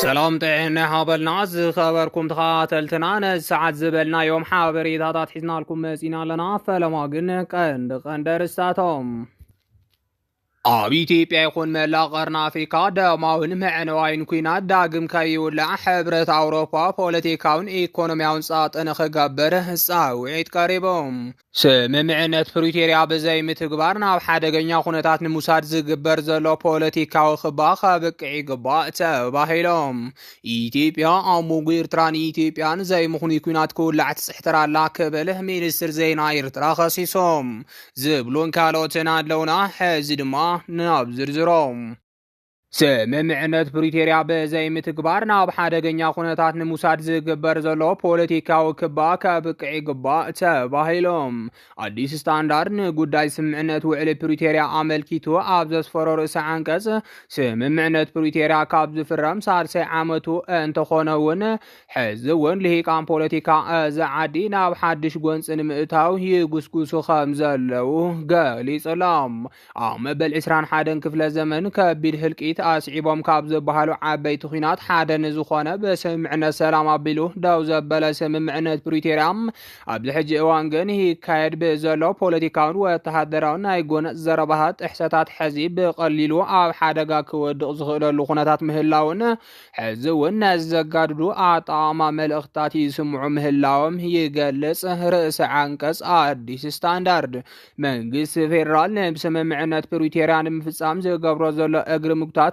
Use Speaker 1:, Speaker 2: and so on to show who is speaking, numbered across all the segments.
Speaker 1: سلام طعنا حابلنا عز خبركم تخاتلتنا نسعد زبلنا يوم حابري ذاتات حزنا لكم مزينا لنا فلما قلنا قند رستاتهم ኢትዮጵያ ይኹን መላእ ቀርኒ አፍሪካ ደማውን መዕነዋይን ኩናት ዳግም ከይውላዕ ሕብረት አውሮፓ ፖለቲካውን ኢኮኖሚያውን ጻጥን ክገብር ጻውዒት ቀሪቦም ስምምዕነት ፕሪቶሪያ ብዘይ ምትግባር ናብ ሓደገኛ ኩነታት ንምውሳድ ዝግበር ዘሎ ፖለቲካዊ ክባ ከብቅዕ ይግባእ ተባሂሎም ኢትዮጵያ ኣብ መንጎ ኤርትራን ኢትዮጵያን ዘይምኹን ኩናት ክውላዕ ትፅሕትራላ ክብል ሚኒስትር ዜና ኤርትራ ከሲሶም ዝብሉን ካልኦትን ኣለውና ሕዚ ድማ ናብ ዝርዝሮም ስምምዕነት ፕሪቶሪያ ብዘይ ምትግባር ናብ ሓደገኛ ኩነታት ንምውሳድ ዝግበር ዘሎ ፖለቲካዊ ክባ ከብቅዕ ይግባእ ተባሂሎም አዲስ ስታንዳርድ ንጉዳይ ስምምዕነት ውዕል ፕሪቶሪያ አመልኪቱ ኣብ ዘስፈሮ ርእሰ አንቀጽ ስምምዕነት ፕሪቶሪያ ካብ ዝፍረም ሳልሳይ ዓመቱ እንተኾነ እውን ሕዚ እውን ልሂቃን ፖለቲካ እዚ ዓዲ ናብ ሓድሽ ጎንፂ ንምእታው ይጉስጉሱ ከም ዘለው ገሊጾም ኣብ መበል 21 ክፍለ ዘመን ከቢድ ህልቂት አስዒቦም ካብ ዝበሃሉ ዓበይቲ ኩናት ሓደ ንዝኾነ በስምምዕነት ሰላም አቢሉ ደው ዘበለ ስምምዕነት ፕሪቶሪያ ኣብዚ ሕጂ እዋን ግን ይካየድ ብዘሎ ፖለቲካውን ወተሃደራውን ናይ ጎነፅ ዘረባታት ጥሕሰታት ሕዚ ብቐሊሉ ኣብ ሓደጋ ክወድቕ ዝኽእለሉ ኩነታት ምህላውን ሕዚ እውን ነዚ ዘጋድዱ ኣጠቓቕማ መልእኽትታት ይስምዑ ምህላዎም ይገልጽ ርእሰ አንቀጽ አዲስ ስታንዳርድ መንግስቲ ፌደራል ንስምምዕነት ፕሪቶሪያ ንምፍጻም ዝገብሮ ዘሎ እግሪ ምግታት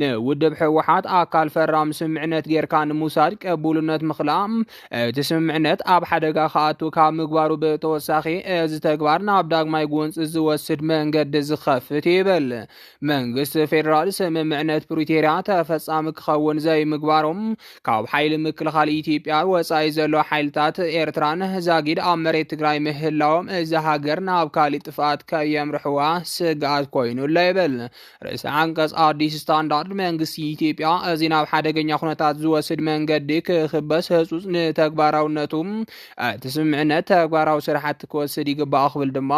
Speaker 1: ንውድብ ሕወሓት አካል ፈራም ስምምዕነት ጌርካ ንምውሳድ ቅቡልነት ምኽላም እቲ ስምምዕነት ኣብ ሓደጋ ከኣቱ ካብ ምግባሩ ብተወሳኺ እዚ ተግባር ናብ ዳግማይ ጎንፂ ዝወስድ መንገዲ ዝኸፍት ይብል መንግስቲ ፌደራል ስምምዕነት ፕሪቶሪያ ተፈጻሚ ክኸውን ዘይምግባሮም ካብ ሓይሊ ምክልኻል ኢትዮጵያ ወፃኢ ዘሎ ሓይልታት ኤርትራን ዛጊድ ኣብ መሬት ትግራይ ምህላዎም እዚ ሃገር ናብ ካሊእ ጥፍኣት ከየምርሕዋ ስጋኣት ኮይኑላ ይብል ርእሰ አንቀጽ አዲስ ስታንዳርድ መንግስቲ ኢትዮጵያ እዚ ናብ ሓደገኛ ኩነታት ዝወስድ መንገዲ ክኽበስ ህጹጽ ንተግባራውነቱም እቲ ስምምዕነት ተግባራዊ ስራሕቲ ክወስድ ይግባእ ክብል ድማ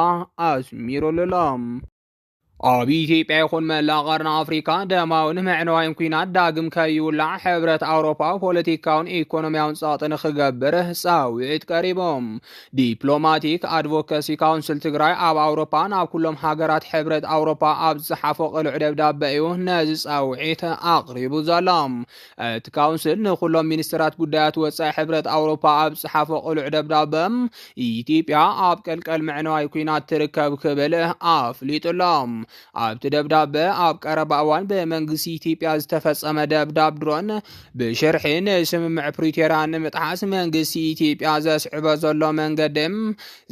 Speaker 1: ኣስሚሩሎም ኣብ ኢትዮጵያ ይኹን መላእ ቀርኒ አፍሪካ ደማውን መዕነዋይን ኩናት ዳግም ከይውላዕ ሕብረት አውሮፓ ፖለቲካውን ኢኮኖሚያውን ጻጥን ክገብር ጻውዒት ቀሪቦም ዲፕሎማቲክ አድቮካሲ ካውንስል ትግራይ ኣብ አውሮፓ ናብ ኩሎም ሃገራት ሕብረት አውሮፓ ኣብ ዝሓፈ ቅልዕ ደብዳቤ እዩ ነዚ ጻውዒት ኣቕሪቡ ዘሎ እቲ ካውንስል ንኩሎም ሚኒስትራት ጉዳያት ወፃኢ ሕብረት አውሮፓ ኣብ ዝሓፈ ቅልዕ ደብዳቤ ኢትዮጵያ ኣብ ቀልቀል መዕነዋይ ኩናት ትርከብ ክብል ኣፍሊጡሎም ኣብቲ ደብዳቤ ኣብ ቀረባ እዋን ብመንግስቲ ኢትዮጵያ ዝተፈጸመ ደብዳብ ድሮን ብሽርሒ ንስምምዕ ፕሪቶሪያ ንምጥሓስ መንግስቲ ኢትዮጵያ ዘስዕቦ ዘሎ መንገዲ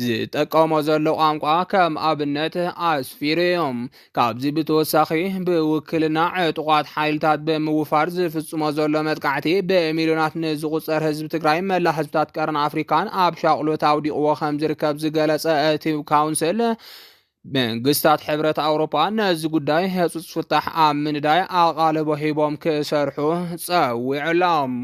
Speaker 1: ዝጠቀሞ ዘሎ ቋንቋ ከም ኣብነት ኣስፊሩ እዮም ካብዚ ብተወሳኺ ብውክልና ዕጡቋት ሓይልታት ብምውፋር ዝፍጽሞ ዘሎ መጥቃዕቲ ብሚልዮናት ንዝቁፀር ህዝቢ ትግራይ መላእ ህዝብታት ቀርኒ አፍሪካን ኣብ ሻቅሎት ኣውዲቕዎ ከም ዝርከብ ዝገለጸ እቲ ካውንስል መንግስታት ሕብረት አውሮፓ ነዚ ጉዳይ ህጹጽ ፍታሕ ኣብ ምንዳይ ኣቓልቦ ሂቦም ክሰርሑ ጸዊዑሎም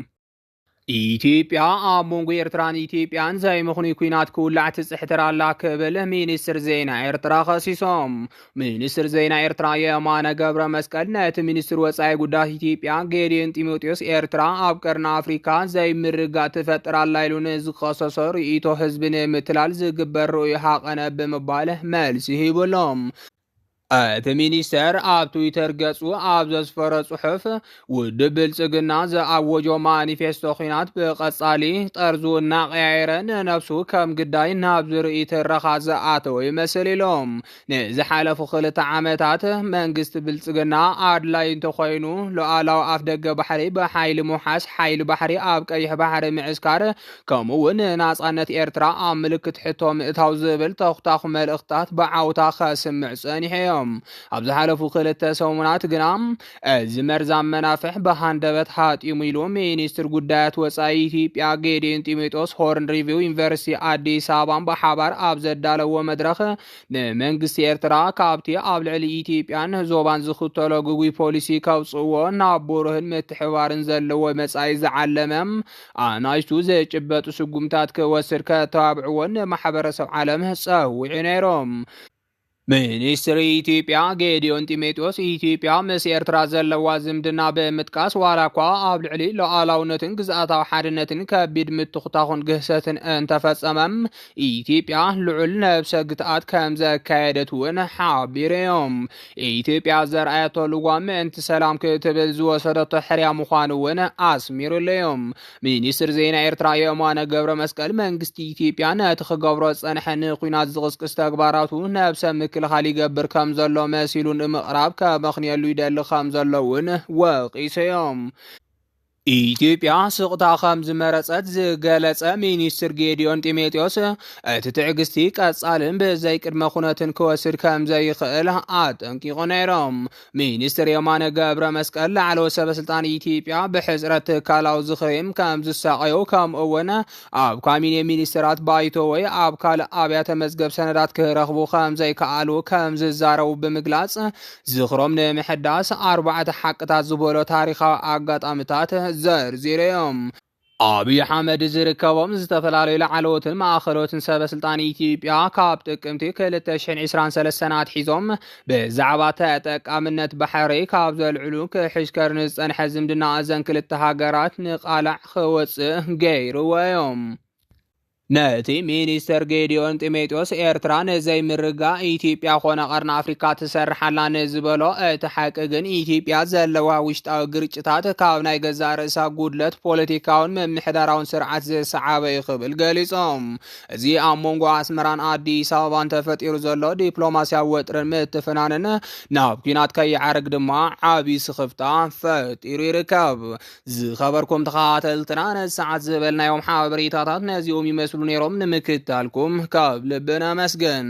Speaker 1: ኢትዮጵያ ኣብ መንጎ ኤርትራን ኢትዮጵያን ዘይምኹን ኩናት ክውላዕ ትፅሕትራላ ክብል ሚኒስትር ዜና ኤርትራ ከሲሶም ሚኒስትር ዜና ኤርትራ የማነ ገብረ መስቀል ነቲ ሚኒስትር ወፃኢ ጉዳያት ኢትዮጵያ ጌዲዮን ጢሞቴዎስ ኤርትራ ኣብ ቀርኒ አፍሪካ ዘይምርጋእ ትፈጥራላ ኢሉ ንዝኸሰሶ ርእይቶ ህዝቢ ንምትላል ዝግበር ርእዩ ሓቐነ ብምባል መልሲ ሂቦሎም እቲ ሚኒስተር ኣብ ትዊተር ገጹ ኣብ ዘስፈረ ጽሑፍ ውድብ ብልጽግና ዝኣወጆ ማኒፌስቶ ኩናት ብቐጻሊ ጠርዙ እናቐያየረ ንነፍሱ ከም ግዳይ ናብ ዝርኢ ትረኻ ዝኣተወ ይመስል ኢሎም ንዝሓለፉ 2 ዓመታት መንግስቲ ብልጽግና ኣድላይ እንተኮይኑ ሉኣላዊ ኣፍ ደገ ባሕሪ ብሓይሊ ምውሓስ ሓይሊ ባሕሪ ኣብ ቀይሕ ባሕሪ ምዕስካር ከምኡውን ናጻነት ኤርትራ ኣብ ምልክት ሕቶ ምእታው ዝብል ተኽታኽ መልእኽትታት ብዓውታ ከስምዕ ጸኒሐዮም ኣብ ዝሓለፉ 2 ሰሙናት ግና እዚ መርዛም መናፍሕ ብሃንደበት ሓጢሙ ኢሉ ሚኒስትር ጉዳያት ወፃኢ ኢትዮጵያ ጌዲዮን ጢሞቴዎስ ሆርን ሪቪው ዩኒቨርሲቲ አዲስ አበባን ብሓባር ኣብ ዘዳለዎ መድረኽ ንመንግስቲ ኤርትራ ካብቲ ኣብ ልዕሊ ኢትዮጵያን ዞባን ዝኽተሎ ግጉይ ፖሊሲ ከውፅዎ ናብ ብሩህን ምትሕብባርን ዘለዎ መጻኢ ዝዓለመ ኣናይቱ ዘጭበጡ ስጉምታት ክወስድ ከተባብዕዎን ማሕበረሰብ ዓለም ጸዊዑ ነይሮም ሚኒስትር ኢትዮጵያ ጌዲዮን ጢሞቴዎስ ኢትዮጵያ ምስ ኤርትራ ዘለዋ ዝምድና ብምጥቃስ ዋላ እኳ ኣብ ልዕሊ ሉዓላውነትን ግዝኣታዊ ሓድነትን ከቢድ ምትኽታኹን ግህሰትን እንተፈጸመም ኢትዮጵያ ልዑል ነብሰ ግትኣት ከም ዘካየደት እውን ሓቢሮም። ኢትዮጵያ ዘርኣየቶ ልጓም ምእንቲ ሰላም ክትብል ዝወሰደቶ ሕርያ ምዃኑ እውን ኣስሚሩለዮም። ሚኒስትር ዜና ኤርትራ የማነ ገብረ መስቀል መንግስቲ ኢትዮጵያ ነቲ ክገብሮ ዝጸንሐ ንኩናት ዝቕስቅስ ተግባራቱ ነብሰ ምክልኻል ይገብር ከም ዘሎ መሲሉ ንምቕራብ ከመኽንየሉ ይደሊ ከም ዘሎ እውን ወቂሶም። ኢትዮጵያ ስቕታ ከም ዝመረፀት ዝገለጸ ሚኒስትር ጌዲዮን ጢሞቴዎስ እቲ ትዕግስቲ ቀጻልን ብዘይ ቅድመ ኩነትን ክወስድ ከም ዘይኽእል ኣጠንቂቑ ነይሮም። ሚኒስትር የማነ ገብረ መስቀል ላዕለዎት ሰበስልጣን ኢትዮጵያ ብሕፅረት ትካላዊ ዝኽሪም ከም ዝሳቀዩ ከምኡ እውን ኣብ ካቢነ ሚኒስትራት ባይቶ ወይ ኣብ ካልእ ኣብያተ መዝገብ ሰነዳት ክረኽቡ ከም ዘይከኣሉ ከም ዝዛረቡ ብምግላጽ ዝኽሮም ንምሕዳስ 4 ሓቅታት ዝበሎ ታሪኻዊ ኣጋጣሚታት ዘርዚሮም። አብይ አሕመድ ዝርከቦም ዝተፈላለዩ ላዕለዎትን ማእኸሎትን ሰበስልጣን ኢትዮጵያ ካብ ጥቅምቲ 2023 ኣትሒዞም ብዛዕባ ተጠቃምነት ባሕሪ ካብ ዘልዕሉ ክሕሽከር ንዝፀንሐ ዝምድና እዘን ክልተ ሃገራት ንቃላዕ ክወፅእ ገይርዎዮም። ነቲ ሚኒስትር ጌዲዮን ጢሞቴዎስ ኤርትራ ንዘይምርጋ ኢትዮጵያ ኮነ ቀርኒ ኣፍሪካ ትሰርሓላ ንዝበሎ እቲ ሓቂ ግን ኢትዮጵያ ዘለዋ ውሽጣዊ ግርጭታት ካብ ናይ ገዛ ርእሳ ጉድለት ፖለቲካውን ምምሕዳራውን ስርዓት ዝሰዓበ ይኽብል ገሊፆም። እዚ ኣብ መንጎ ኣስመራን ኣዲስ ኣበባን ተፈጢሩ ዘሎ ዲፕሎማስያዊ ወጥርን ምትፍናንን ናብ ኩናት ከይዓርግ ድማ ዓብይ ስኽፍታ ፈጢሩ ይርከብ። ዝኸበርኩም ተኸታተልትና ነዚ ሰዓት ዝበልናዮም ሓበሬታታት ነዚኦም ይመስሉ ነይሮም። ንምክትታልኩም ካብ ልብና መስገን